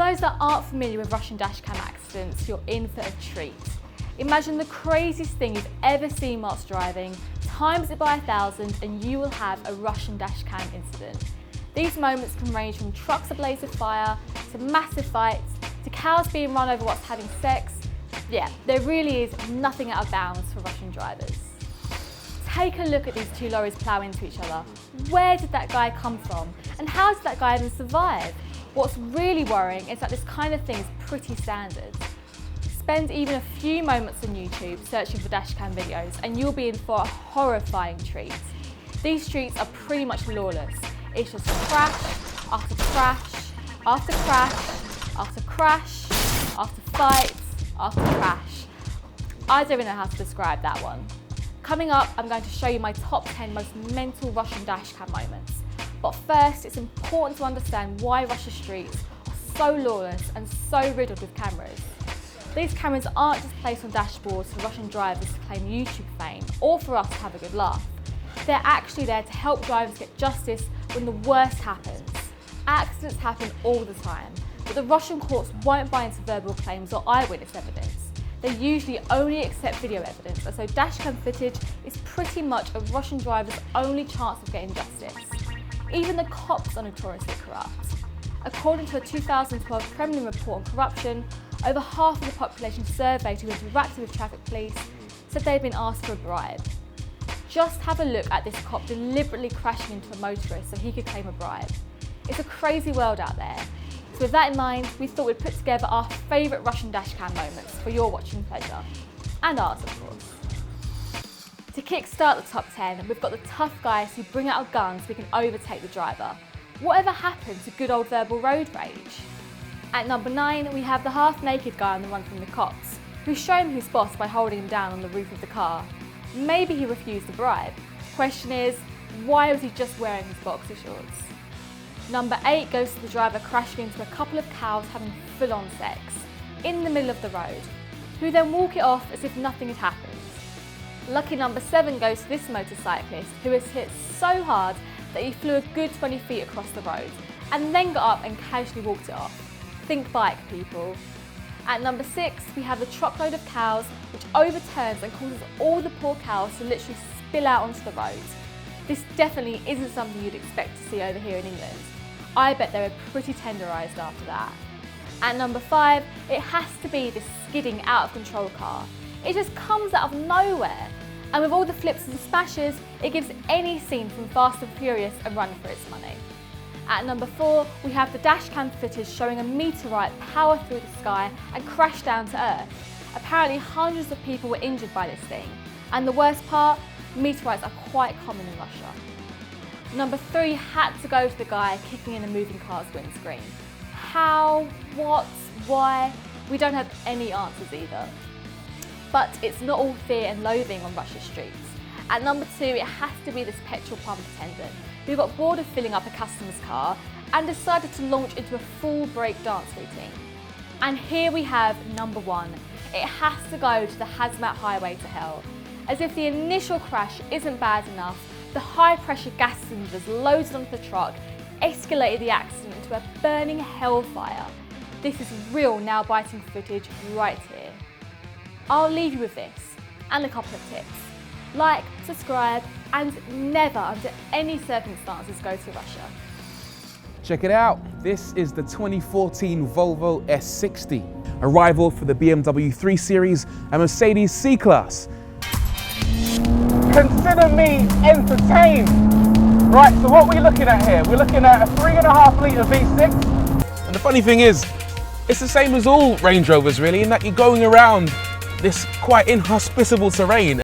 those that aren't familiar with Russian dashcam accidents, you're in for a treat. Imagine the craziest thing you've ever seen whilst driving, times it by 1,000 and you will have a Russian dashcam incident. These moments can range from trucks ablaze with fire, to massive fights, to cows being run over whilst having sex. Yeah, there really is nothing out of bounds for Russian drivers. Take a look at these two lorries plough into each other. Where did that guy come from? And how did that guy even survive? What's really worrying is that this kind of thing is pretty standard. Spend even a few moments on YouTube searching for dashcam videos and you'll be in for a horrifying treat. These streets are pretty much lawless. It's just crash, after crash, after crash, after crash, after fight, after crash. I don't even know how to describe that one. Coming up, I'm going to show you my top 10 most mental Russian dashcam moments. But first, it's important to understand why Russia's streets are so lawless and so riddled with cameras. These cameras aren't just placed on dashboards for Russian drivers to claim YouTube fame or for us to have a good laugh. They're actually there to help drivers get justice when the worst happens. Accidents happen all the time, but the Russian courts won't buy into verbal claims or eyewitness evidence. They usually only accept video evidence, and so dashcam footage is pretty much a Russian driver's only chance of getting justice. Even the cops are notoriously corrupt. According to a 2012 Kremlin report on corruption, over half of the population surveyed who interacted with traffic police said they'd been asked for a bribe. Just have a look at this cop deliberately crashing into a motorist so he could claim a bribe. It's a crazy world out there. So with that in mind, we thought we'd put together our favourite Russian dashcam moments for your watching pleasure. And ours, of course. To kickstart the top 10, we've got the tough guys who bring out a gun so we can overtake the driver. Whatever happened to good old verbal road rage? At number 9, we have the half-naked guy on the run from the cops, who show him who's boss by holding him down on the roof of the car. Maybe he refused the bribe. Question is, why was he just wearing his boxer shorts? Number 8 goes to the driver crashing into a couple of cows having full-on sex, in the middle of the road, who then walk it off as if nothing had happened. Lucky number 7 goes to this motorcyclist, who was hit so hard that he flew a good 20 feet across the road, and then got up and casually walked it off. Think bike, people. At number 6, we have the truckload of cows, which overturns and causes all the poor cows to literally spill out onto the road. This definitely isn't something you'd expect to see over here in England. I bet they were pretty tenderised after that. At number 5, it has to be this skidding out of control car. It just comes out of nowhere. And with all the flips and smashes, it gives any scene from Fast and Furious a run for its money. At number 4, we have the dashcam footage showing a meteorite power through the sky and crash down to Earth. Apparently hundreds of people were injured by this thing. And the worst part, meteorites are quite common in Russia. Number 3 had to go to the guy kicking in a moving car's windscreen. How? What? Why? We don't have any answers either. But it's not all fear and loathing on Russia's streets. At number 2, it has to be this petrol pump attendant who got bored of filling up a customer's car and decided to launch into a full break dance routine. And here we have number 1. It has to go to the hazmat highway to hell. As if the initial crash isn't bad enough, the high pressure gas cylinders loaded onto the truck escalated the accident into a burning hellfire. This is real nail-biting footage right here. I'll leave you with this and a couple of tips. Like, subscribe, and never under any circumstances go to Russia. Check it out. This is the 2014 Volvo S60. A rival for the BMW 3 Series and Mercedes C-Class. Consider me entertained. Right, so what we're looking at here, we're looking at a 3.5 litre V6. And the funny thing is, it's the same as all Range Rovers really, in that you're going around this quite inhospitable terrain.